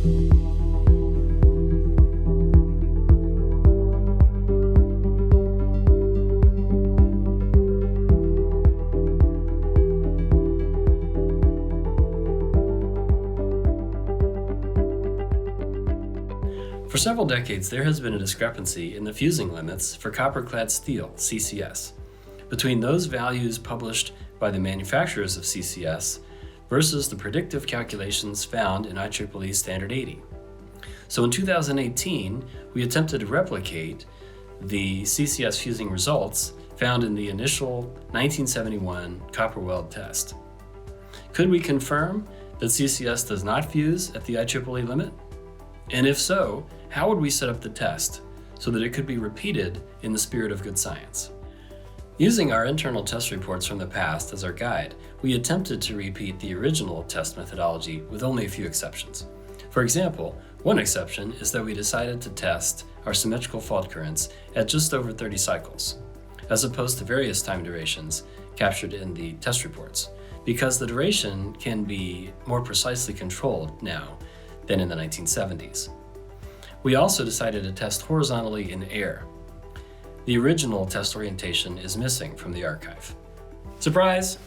For several decades, there has been a discrepancy in the fusing limits for copper-clad steel, CCS, between those values published by the manufacturers of CCS versus the predictive calculations found in IEEE Standard 80. So in 2018, we attempted to replicate the CCS fusing results found in the initial 1971 Copperweld test. Could we confirm that CCS does not fuse at the IEEE limit? And if so, how would we set up the test so that it could be repeated in the spirit of good science? Using our internal test reports from the past as our guide, we attempted to repeat the original test methodology with only a few exceptions. For example, one exception is that we decided to test our symmetrical fault currents at just over 30 cycles, as opposed to various time durations captured in the test reports, because the duration can be more precisely controlled now than in the 1970s. We also decided to test horizontally in air. The original test orientation is missing from the archive. Surprise!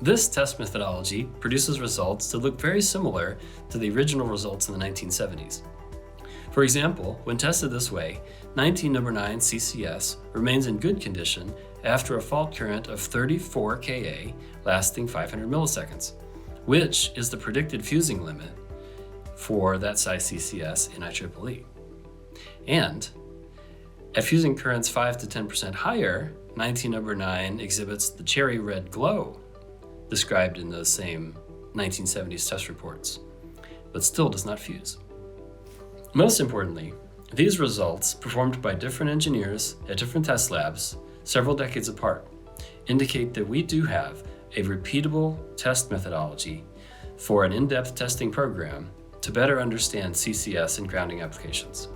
This test methodology produces results that look very similar to the original results in the 1970s. For example, when tested this way, 19 number 9 CCS remains in good condition after a fault current of 34 Ka lasting 500 milliseconds, which is the predicted fusing limit for that size CCS in IEEE. And at fusing currents 5 to 10% higher, 19 number 9 exhibits the cherry red glow described in those same 1970s test reports, but still does not fuse. Most importantly, these results, performed by different engineers at different test labs several decades apart, indicate that we do have a repeatable test methodology for an in-depth testing program to better understand CCS and grounding applications.